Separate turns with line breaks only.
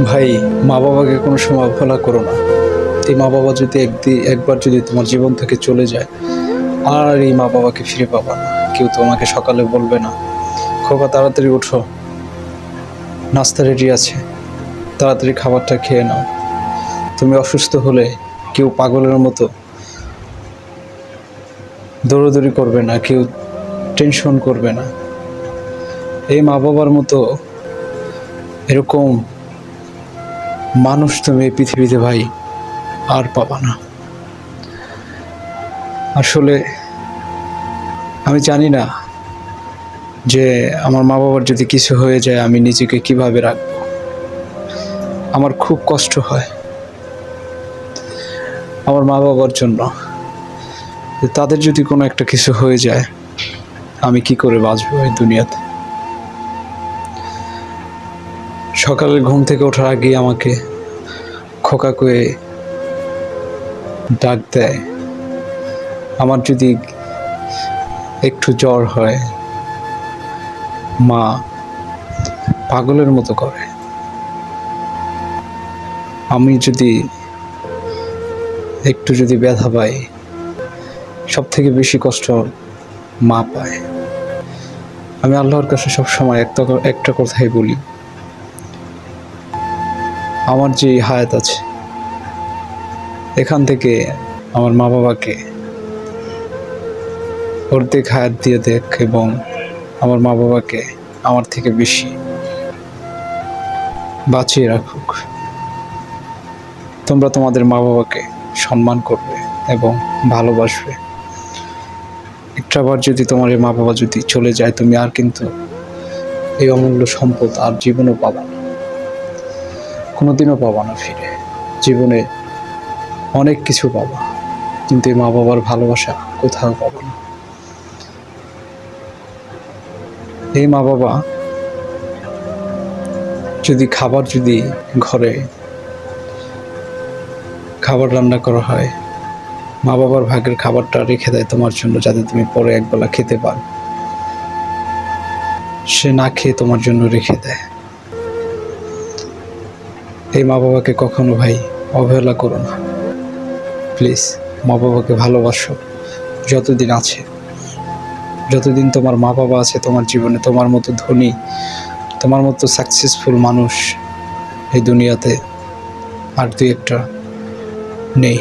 ভাই, মা বাবাকে কোনো সময় অবহেলা করো না। এই মা বাবা যদি একবার যদি তোমার জীবন থেকে চলে যায়, আর এই মা বাবাকে ফিরে পাবা না। কেউ তোমাকে সকালে বলবে না, খোকা তাড়াতাড়ি উঠো, নাস্তা রেডি আছে, তাড়াতাড়ি খাবারটা খেয়ে নাও। তুমি অসুস্থ হলে কেউ পাগলের মতো দৌড়াদৌড়ি করবে না, কেউ টেনশন করবে না। এই মা বাবার মতো এরকম মানুষ তুমি এই পৃথিবীতে ভাই আর পাবা না। আসলে আমি জানি না যে আমার মা বাবার যদি কিছু হয়ে যায় আমি নিজেকে কিভাবে রাখবো। আমার খুব কষ্ট হয় আমার মা বাবার জন্য, যে তাদের যদি কোনো একটা কিছু হয়ে যায় আমি কি করে বাঁচবো এই দুনিয়াতে। সকালে ঘুম থেকে ওঠার আগেই আমাকে খোকা করে ডাক দেয়। আমার যদি একটু জ্বর হয় মা পাগলের মতো করে। আমি যদি একটু ব্যথা পাই, সব থেকে বেশি কষ্ট মা পায়। আমি আল্লাহর কাছে সবসময় একটা কথাই বলি, আমার যে হায়াত আছে এখান থেকে আমার মা বাবাকে অর্ধেক হায়াত দিয়ে দেখ, এবং আমার মা বাবাকে আমার থেকে বেশি বাঁচিয়ে রাখুক। তোমরা তোমাদের মা বাবাকে সম্মান করবে এবং ভালোবাসবে। একটাবার যদি তোমার মা বাবা যদি চলে যায়, তুমি আর কিন্তু এই অমূল্য সম্পদ আর জীবনেও পাবা না, কোনোদিনও পাবা না ফিরে। জীবনে অনেক কিছু পাবা, কিন্তু এই মা বাবার ভালোবাসা কোথাও পাবা না। এই মা বাবা যদি ঘরে খাবার রান্না করা হয়, মা বাবার ভাগের খাবারটা রেখে দেয় তোমার জন্য, যাতে তুমি পরে একবেলা খেতে পারো। সে না খেয়ে তোমার জন্য রেখে দেয়। এই মা বাবাকে কখনো ভাই অবহেলা করো না, প্লিজ। মা বাবাকে ভালোবাসো যতদিন আছে, যতদিন তোমার মা বাবা আছে তোমার জীবনে। তোমার মতো ধনী, তোমার মতো সাকসেসফুল মানুষ এই দুনিয়াতে আর দুই একটা নেই।